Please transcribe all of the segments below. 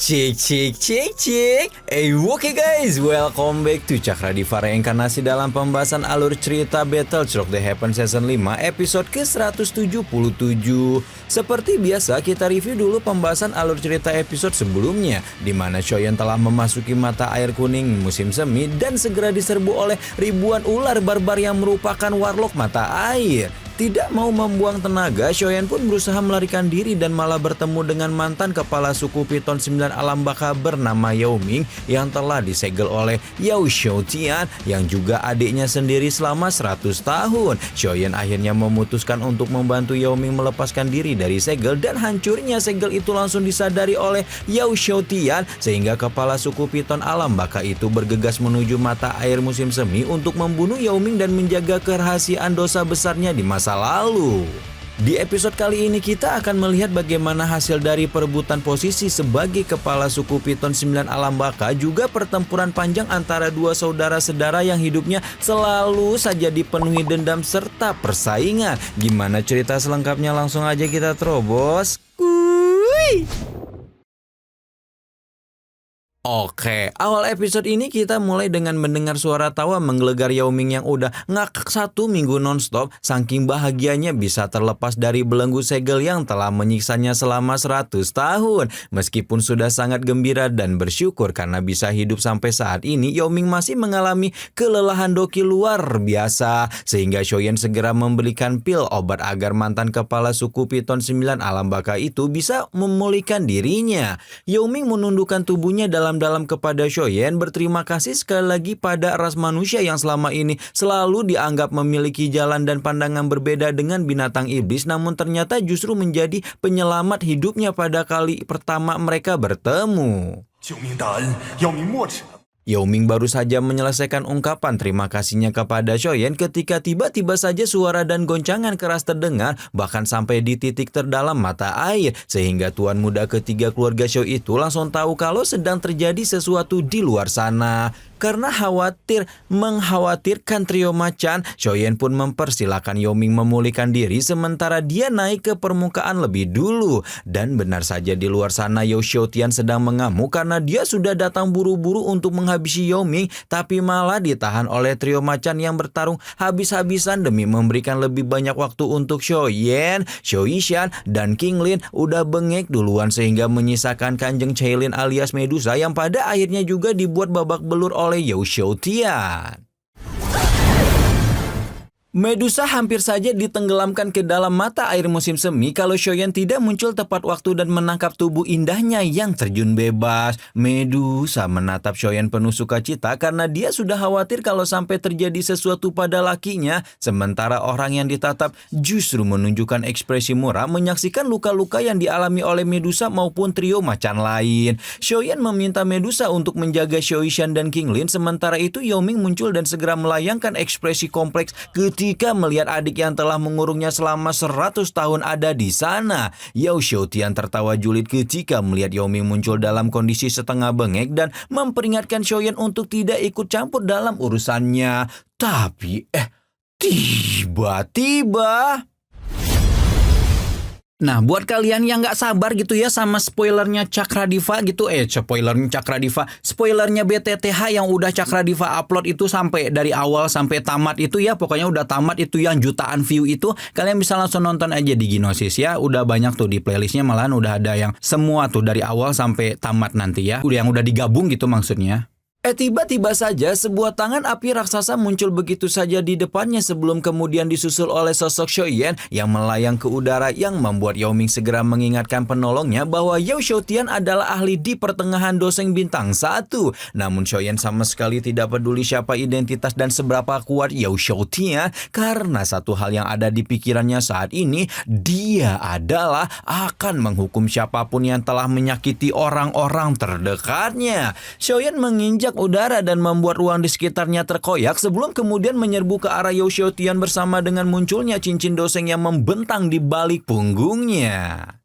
Cik. Okay guys, welcome back to Cakradiva reinkarnasi dalam pembahasan alur cerita Battlestar The Heaven Season 5 episode ke-177. Seperti biasa, kita review dulu pembahasan alur cerita episode sebelumnya, di mana Shoyan telah memasuki mata air kuning musim semi dan segera diserbu oleh ribuan ular barbar yang merupakan warlock mata air. Tidak mau membuang tenaga, Shoyan pun berusaha melarikan diri dan malah bertemu dengan mantan kepala suku Piton 9 Alam Baka bernama Yao Ming yang telah disegel oleh Yao Xiaotian yang juga adiknya sendiri selama 100 tahun. Shoyan akhirnya memutuskan untuk membantu Yao Ming melepaskan diri dari segel, dan hancurnya segel itu langsung disadari oleh Yao Xiaotian sehingga kepala suku Piton Alam Baka itu bergegas menuju mata air musim semi untuk membunuh Yao Ming dan menjaga kerahasiaan dosa besarnya di masa lalu. Di episode kali ini kita akan melihat bagaimana hasil dari perebutan posisi sebagai kepala suku Piton 9 Alam Baka, juga pertempuran panjang antara dua saudara-saudara yang hidupnya selalu saja dipenuhi dendam serta persaingan. Gimana cerita selengkapnya? Langsung aja kita terobos. Oke, awal episode ini kita mulai dengan mendengar suara tawa menggelegar Yao Ming yang udah ngakak 1 minggu nonstop saking bahagianya bisa terlepas dari belenggu segel yang telah menyiksanya selama 100 tahun. Meskipun sudah sangat gembira dan bersyukur karena bisa hidup sampai saat ini, Yao Ming masih mengalami kelelahan doki luar biasa, sehingga Shoyan segera membelikan pil obat agar mantan kepala suku Piton 9 Alam Baka itu bisa memulihkan dirinya. Yao Ming menundukkan tubuhnya dalam kepada Shoyan, berterima kasih sekali lagi pada ras manusia yang selama ini selalu dianggap memiliki jalan dan pandangan berbeda dengan binatang iblis, namun ternyata justru menjadi penyelamat hidupnya pada kali pertama mereka bertemu. Yao Ming baru saja menyelesaikan ungkapan terima kasihnya kepada Shoyan ketika tiba-tiba saja suara dan goncangan keras terdengar bahkan sampai di titik terdalam mata air, sehingga tuan muda ketiga keluarga Shou itu langsung tahu kalau sedang terjadi sesuatu di luar sana. Karena mengkhawatirkan trio macan, Shoyan pun mempersilahkan Yao Ming memulihkan diri sementara dia naik ke permukaan lebih dulu. Dan benar saja di luar sana Yao Xiaotian sedang mengamuk karena dia sudah datang buru-buru untuk menghabisi Yao Ming, tapi malah ditahan oleh trio macan yang bertarung habis-habisan demi memberikan lebih banyak waktu untuk Shoyan. Shou Yishan dan King Lin udah bengek duluan sehingga menyisakan Kanjeng Cailin alias Medusa yang pada akhirnya juga dibuat babak belur oleh Yao Xiaotian. Medusa hampir saja ditenggelamkan ke dalam mata air musim semi kalau Shoyan tidak muncul tepat waktu dan menangkap tubuh indahnya yang terjun bebas. Medusa menatap Shoyan penuh sukacita karena dia sudah khawatir kalau sampai terjadi sesuatu pada lakinya, sementara orang yang ditatap justru menunjukkan ekspresi murah menyaksikan luka-luka yang dialami oleh Medusa maupun trio macan lain. Shoyan meminta Medusa untuk menjaga Shou Yishan dan King Lin, sementara itu Yao Ming muncul dan segera melayangkan ekspresi kompleks ketika melihat adik yang telah mengurungnya selama 100 tahun ada di sana. Yao Xiaotian tertawa julid ketika melihat Yao Ming muncul dalam kondisi setengah bengek dan memperingatkan Shoyan untuk tidak ikut campur dalam urusannya. Tapi tiba-tiba... Nah, buat kalian yang gak sabar gitu ya sama spoilernya Cakradiva gitu, spoilernya BTTH yang udah Cakradiva upload itu sampai dari awal sampai tamat itu ya, pokoknya udah tamat itu yang jutaan view itu, kalian bisa langsung nonton aja di Ginosis ya, udah banyak tuh di playlistnya, malahan udah ada yang semua tuh dari awal sampai tamat nanti ya, udah yang udah digabung gitu maksudnya. Tiba-tiba saja sebuah tangan api raksasa muncul begitu saja di depannya sebelum kemudian disusul oleh sosok Shoyan yang melayang ke udara yang membuat Yao Ming segera mengingatkan penolongnya bahwa Yao Xiaotian adalah ahli di pertengahan doseng bintang 1. Namun Shoyan sama sekali tidak peduli siapa identitas dan seberapa kuat Yao Xiaotian karena satu hal yang ada di pikirannya saat ini, dia adalah akan menghukum siapapun yang telah menyakiti orang-orang terdekatnya. Shoyan menginjak udara dan membuat ruang di sekitarnya terkoyak sebelum kemudian menyerbu ke arah Yao Xiaotian bersama dengan munculnya cincin doseng yang membentang di balik punggungnya.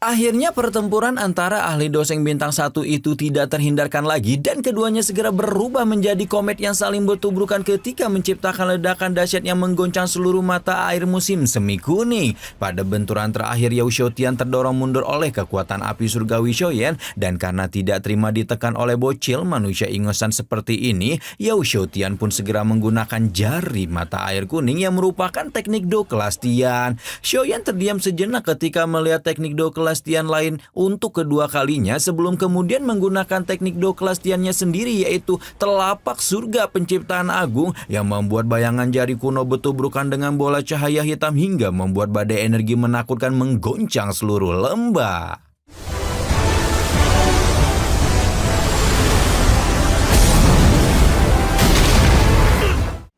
Akhirnya pertempuran antara ahli doseng bintang 1 itu tidak terhindarkan lagi dan keduanya segera berubah menjadi komet yang saling bertubrukan ketika menciptakan ledakan dahsyat yang menggoncang seluruh mata air musim semi kuning. Pada benturan terakhir, Yao Xiaotian terdorong mundur oleh kekuatan api surgawi Xiaoyan dan karena tidak terima ditekan oleh bocil manusia ingosan seperti ini, Yao Xiaotian pun segera menggunakan jari mata air kuning yang merupakan teknik Do kelas Tian. Xiaoyan terdiam sejenak ketika melihat teknik Do kelas Tian lain untuk kedua kalinya sebelum kemudian menggunakan teknik Do kelas Tiannya sendiri, yaitu telapak surga penciptaan agung yang membuat bayangan jari kuno bertubrukan dengan bola cahaya hitam hingga membuat badai energi menakutkan menggoncang seluruh lembah.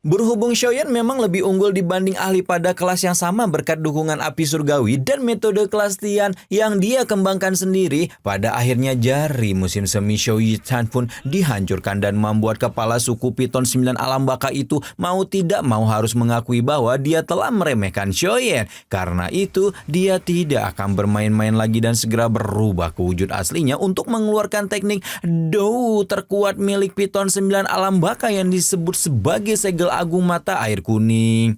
Berhubung Xiaoyan memang lebih unggul dibanding ahli pada kelas yang sama berkat dukungan api surgawi dan metode kelas Tian yang dia kembangkan sendiri, pada akhirnya jari musim semi Xiaoyan pun dihancurkan dan membuat kepala suku Piton 9 alam baka itu mau tidak mau harus mengakui bahwa dia telah meremehkan Xiaoyan. Karena itu, dia tidak akan bermain-main lagi dan segera berubah ke wujud aslinya untuk mengeluarkan teknik Do terkuat milik Piton 9 alam baka yang disebut sebagai segel agung mata air kuning.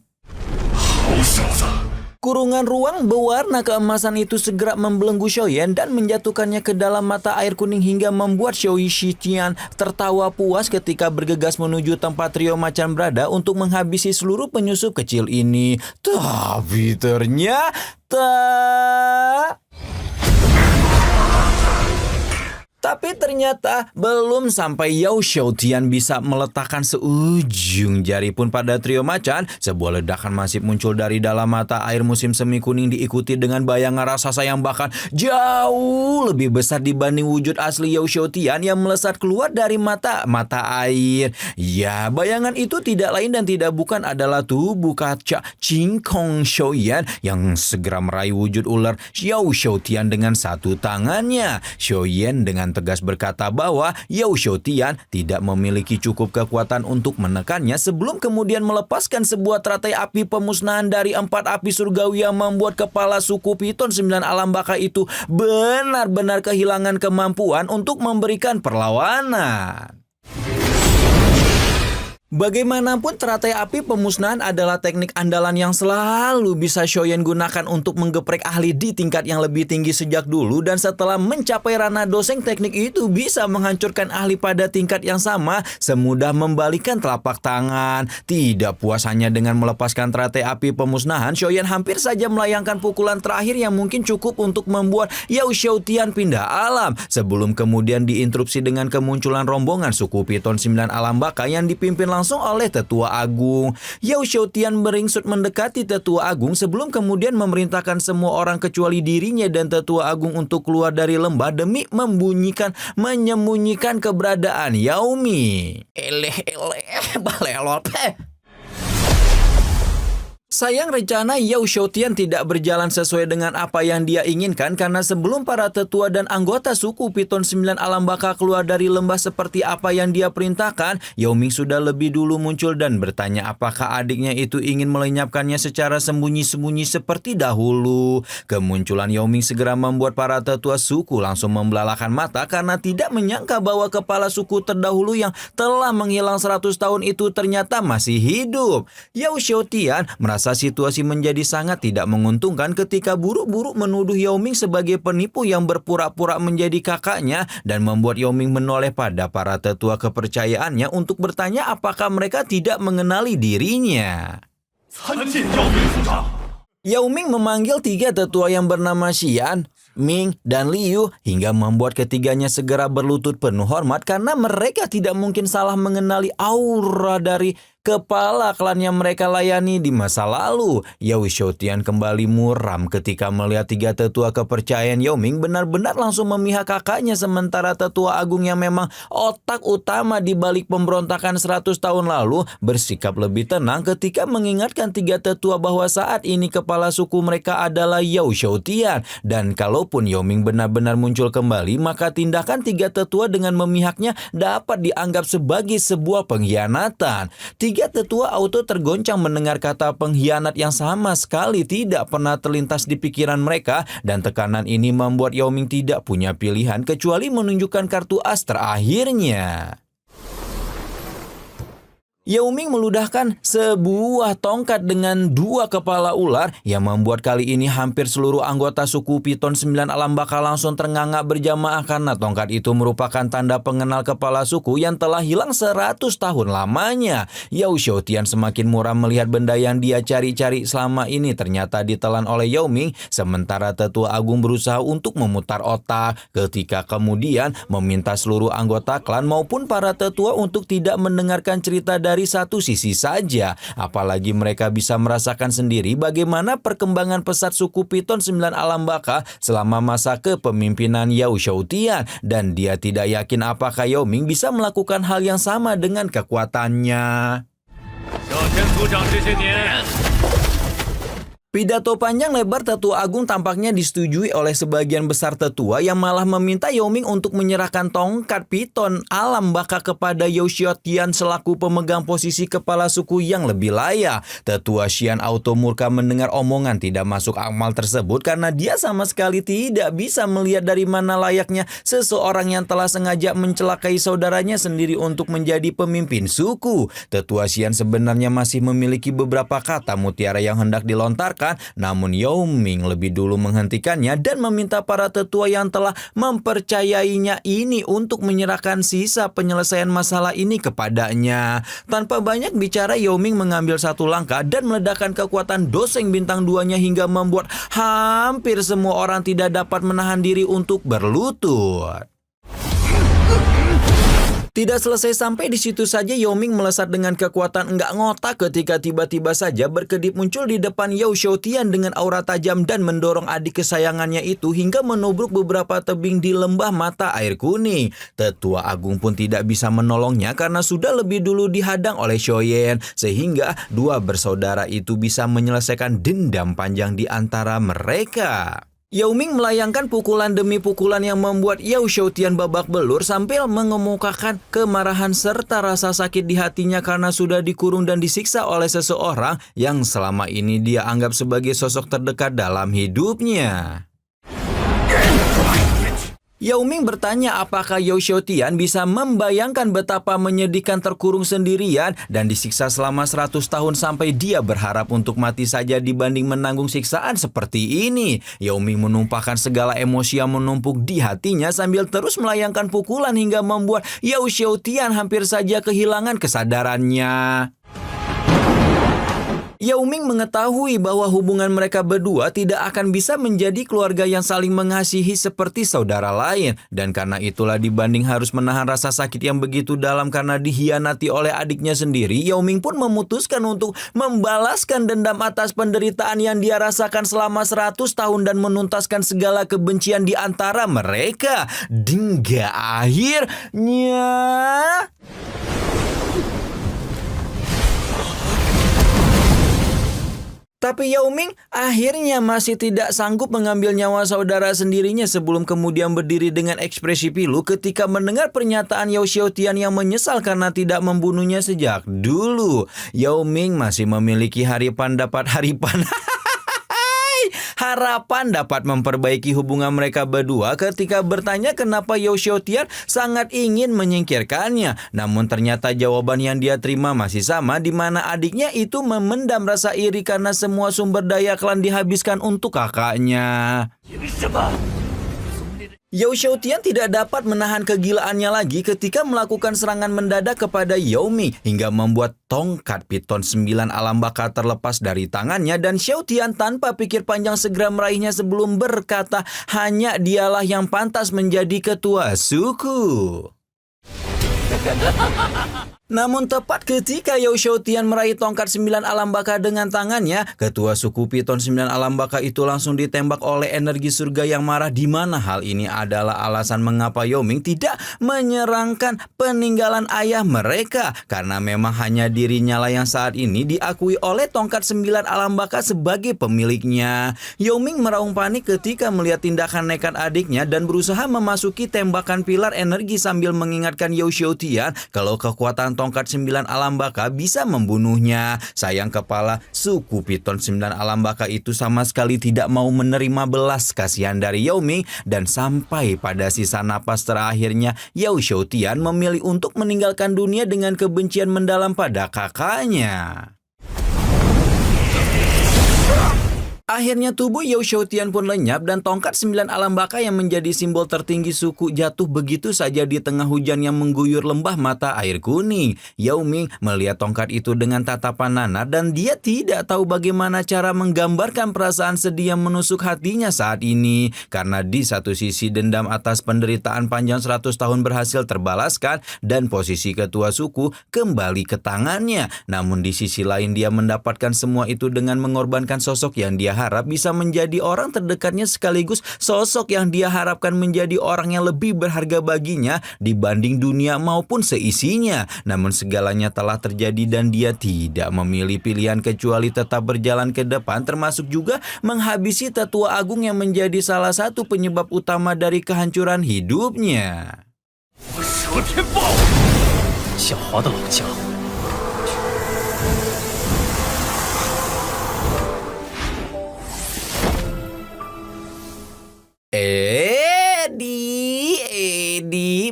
Kurungan ruang berwarna keemasan itu segera membelenggu Xiaoyan dan menjatuhkannya ke dalam mata air kuning hingga membuat Xiaoyan tertawa puas ketika bergegas menuju tempat trio macan berada untuk menghabisi seluruh penyusup kecil ini. Tapi ternyata belum sampai Yao Xiaotian bisa meletakkan seujung jari pun pada trio macan, sebuah ledakan masif muncul dari dalam mata air musim semi kuning diikuti dengan bayangan raksasa yang bahkan jauh lebih besar dibanding wujud asli Yao Xiaotian yang melesat keluar dari mata air. Ya, bayangan itu tidak lain dan tidak bukan adalah tubuh kaca Qing Kong Xiaoyan yang segera meraih wujud ular Yao Xiaotian dengan satu tangannya. Xiaoyan dengan tegas berkata bahwa Yao Xiaotian tidak memiliki cukup kekuatan untuk menekannya sebelum kemudian melepaskan sebuah teratai api pemusnahan dari 4 api surgawi yang membuat kepala suku Piton 9 alam baka itu benar-benar kehilangan kemampuan untuk memberikan perlawanan. Bagaimanapun, teratai api pemusnahan adalah teknik andalan yang selalu bisa Xiaoyan gunakan untuk menggeprek ahli di tingkat yang lebih tinggi sejak dulu, dan setelah mencapai ranah doseng, teknik itu bisa menghancurkan ahli pada tingkat yang sama semudah membalikan telapak tangan. Tidak puas hanya dengan melepaskan teratai api pemusnahan, Xiaoyan hampir saja melayangkan pukulan terakhir yang mungkin cukup untuk membuat Yao Xiaotian pindah alam, sebelum kemudian diinterupsi dengan kemunculan rombongan suku Piton 9 alam baka yang dipimpin langsung oleh Tetua Agung. Yao Xiaotian beringsut mendekati Tetua Agung sebelum kemudian memerintahkan semua orang kecuali dirinya dan Tetua Agung untuk keluar dari lembah demi menyembunyikan keberadaan Yao Ming. Balelot. Sayang, rencana Yao Xiaotian tidak berjalan sesuai dengan apa yang dia inginkan karena sebelum para tetua dan anggota suku Piton 9 alam baka keluar dari lembah seperti apa yang dia perintahkan, Yao Ming sudah lebih dulu muncul dan bertanya apakah adiknya itu ingin melenyapkannya secara sembunyi-sembunyi seperti dahulu. Kemunculan Yao Ming segera membuat para tetua suku langsung membelalakan mata karena tidak menyangka bahwa kepala suku terdahulu yang telah menghilang 100 tahun itu ternyata masih hidup. Yao Xiaotian merasa situasi menjadi sangat tidak menguntungkan ketika buru-buru menuduh Yao Ming sebagai penipu yang berpura-pura menjadi kakaknya dan membuat Yao Ming menoleh pada para tetua kepercayaannya untuk bertanya apakah mereka tidak mengenali dirinya. Yao Ming memanggil 3 tetua yang bernama Xian, Ming, dan Liu hingga membuat ketiganya segera berlutut penuh hormat karena mereka tidak mungkin salah mengenali aura dari kepala klan yang mereka layani di masa lalu. Yao Xiaotian kembali muram ketika melihat 3 tetua kepercayaan Yao Ming benar-benar langsung memihak kakaknya, sementara Tetua Agung yang memang otak utama di balik pemberontakan 100 tahun lalu bersikap lebih tenang ketika mengingatkan 3 tetua bahwa saat ini kepala suku mereka adalah Yao Xiaotian, dan kalaupun Yao Ming benar-benar muncul kembali maka tindakan 3 tetua dengan memihaknya dapat dianggap sebagai sebuah pengkhianatan. ketiga, tetua auto tergoncang mendengar kata pengkhianat yang sama sekali tidak pernah terlintas di pikiran mereka, dan tekanan ini membuat Yao Ming tidak punya pilihan kecuali menunjukkan kartu as terakhirnya. Yao Ming meludahkan sebuah tongkat dengan 2 kepala ular yang membuat kali ini hampir seluruh anggota suku Piton 9 alam baka langsung ternganga berjamaah karena tongkat itu merupakan tanda pengenal kepala suku yang telah hilang 100 tahun lamanya. Yao Xiaotian semakin muram melihat benda yang dia cari-cari selama ini ternyata ditelan oleh Yao Ming, sementara tetua agung berusaha untuk memutar otak ketika kemudian meminta seluruh anggota klan maupun para tetua untuk tidak mendengarkan cerita dari satu sisi saja, apalagi mereka bisa merasakan sendiri bagaimana perkembangan pesat suku Piton 9 alam baka selama masa kepemimpinan Yao Xiaotian, dan dia tidak yakin apakah Yao Ming bisa melakukan hal yang sama dengan kekuatannya. Pidato panjang lebar tetua agung tampaknya disetujui oleh sebagian besar tetua yang malah meminta Yao Ming untuk menyerahkan tongkat Piton alam baka kepada Yao Xiaotian selaku pemegang posisi kepala suku yang lebih layak. Tetua Xian auto murka mendengar omongan tidak masuk akal tersebut karena dia sama sekali tidak bisa melihat dari mana layaknya seseorang yang telah sengaja mencelakai saudaranya sendiri untuk menjadi pemimpin suku. Tetua Xian sebenarnya masih memiliki beberapa kata mutiara yang hendak dilontarkan, namun Yao Ming lebih dulu menghentikannya dan meminta para tetua yang telah mempercayainya ini untuk menyerahkan sisa penyelesaian masalah ini kepadanya. Tanpa banyak bicara, Yao Ming mengambil satu langkah dan meledakkan kekuatan doseng bintang 2-nya hingga membuat hampir semua orang tidak dapat menahan diri untuk berlutut. Tidak selesai sampai di situ saja, Yao Ming melesat dengan kekuatan enggak ngotak ketika tiba-tiba saja berkedip muncul di depan Yao Xiaotian dengan aura tajam dan mendorong adik kesayangannya itu hingga menubruk beberapa tebing di lembah mata air kuning. Tetua agung pun tidak bisa menolongnya karena sudah lebih dulu dihadang oleh Xiaoyan, sehingga dua bersaudara itu bisa menyelesaikan dendam panjang di antara mereka. Yao Ming melayangkan pukulan demi pukulan yang membuat Yao Xiaotian babak belur sambil mengemukakan kemarahan serta rasa sakit di hatinya karena sudah dikurung dan disiksa oleh seseorang yang selama ini dia anggap sebagai sosok terdekat dalam hidupnya. Yao Ming bertanya apakah Yao Xiaotian bisa membayangkan betapa menyedihkan terkurung sendirian dan disiksa selama 100 tahun sampai dia berharap untuk mati saja dibanding menanggung siksaan seperti ini. Yao Ming menumpahkan segala emosi yang menumpuk di hatinya sambil terus melayangkan pukulan hingga membuat Yao Xiaotian hampir saja kehilangan kesadarannya. Yao Ming mengetahui bahwa hubungan mereka berdua tidak akan bisa menjadi keluarga yang saling mengasihi seperti saudara lain. Dan karena itulah dibanding harus menahan rasa sakit yang begitu dalam karena dikhianati oleh adiknya sendiri, Yao Ming pun memutuskan untuk membalaskan dendam atas penderitaan yang dia rasakan selama 100 tahun dan menuntaskan segala kebencian di antara mereka. Hingga akhirnya... Tapi Yao Ming akhirnya masih tidak sanggup mengambil nyawa saudara sendirinya sebelum kemudian berdiri dengan ekspresi pilu ketika mendengar pernyataan Yao Xiaotian yang menyesal karena tidak membunuhnya sejak dulu. Yao Ming masih memiliki harapan dapat memperbaiki hubungan mereka berdua ketika bertanya kenapa Yao Xiaotian sangat ingin menyingkirkannya. Namun ternyata jawaban yang dia terima masih sama, di mana adiknya itu memendam rasa iri karena semua sumber daya klan dihabiskan untuk kakaknya. Yao Xiaotian tidak dapat menahan kegilaannya lagi ketika melakukan serangan mendadak kepada Yao Ming hingga membuat tongkat Piton 9 alam baka terlepas dari tangannya, dan Xiaotian tanpa pikir panjang segera meraihnya sebelum berkata hanya dialah yang pantas menjadi ketua suku. Namun tepat ketika Yao Xiaotian meraih tongkat 9 alam baka dengan tangannya, ketua suku Piton 9 alam baka itu langsung ditembak oleh energi surga yang marah, di mana hal ini adalah alasan mengapa Yao Ming tidak menyerangkan peninggalan ayah mereka, karena memang hanya dirinya lah yang saat ini diakui oleh tongkat 9 alam baka sebagai pemiliknya. Yao Ming meraung panik ketika melihat tindakan nekat adiknya dan berusaha memasuki tembakan pilar energi sambil mengingatkan Yao Xiaotian kalau kekuatan menggunakan tongkat 9 alam baka bisa membunuhnya. Sayang kepala suku Piton 9 alam baka itu sama sekali tidak mau menerima belas kasihan dari Yao Ming, dan sampai pada sisa napas terakhirnya Yao Shoutian memilih untuk meninggalkan dunia dengan kebencian mendalam pada kakaknya. Akhirnya tubuh Yao Shoutian pun lenyap dan tongkat 9 alam baka yang menjadi simbol tertinggi suku jatuh begitu saja di tengah hujan yang mengguyur lembah mata air kuning. Yao Ming melihat tongkat itu dengan tatapan nanar dan dia tidak tahu bagaimana cara menggambarkan perasaan sedih yang menusuk hatinya saat ini. Karena di satu sisi dendam atas penderitaan panjang 100 tahun berhasil terbalaskan dan posisi ketua suku kembali ke tangannya. Namun di sisi lain dia mendapatkan semua itu dengan mengorbankan sosok yang dia harap bisa menjadi orang terdekatnya sekaligus sosok yang dia harapkan menjadi orang yang lebih berharga baginya dibanding dunia maupun seisinya. Namun segalanya telah terjadi dan dia tidak memilih pilihan kecuali tetap berjalan ke depan, termasuk juga menghabisi tetua agung yang menjadi salah satu penyebab utama dari kehancuran hidupnya. Edi,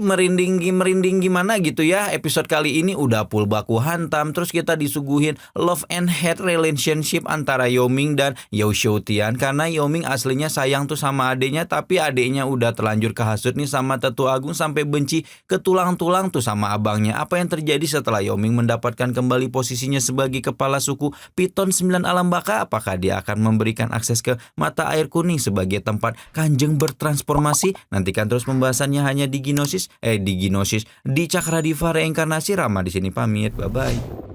merinding gimana gitu ya. Episode kali ini udah full baku hantam, terus kita disuguhin love and hate relationship antara Yao Ming dan Yao Shoutian. Karena Yao Ming aslinya sayang tuh sama adeknya, tapi adeknya udah terlanjur kehasut nih sama tetua agung sampai benci ke tulang-tulang tuh sama abangnya. Apa yang terjadi setelah Yao Ming mendapatkan kembali posisinya sebagai kepala suku Piton 9 alam baka? Apakah dia akan memberikan akses ke mata air kuning sebagai tempat Kanjeng bertransformasi? Nantikan terus pembahasannya hanya di Ginosis di Cakra Diva Reinkarnasi. Rama di sini pamit, bye bye.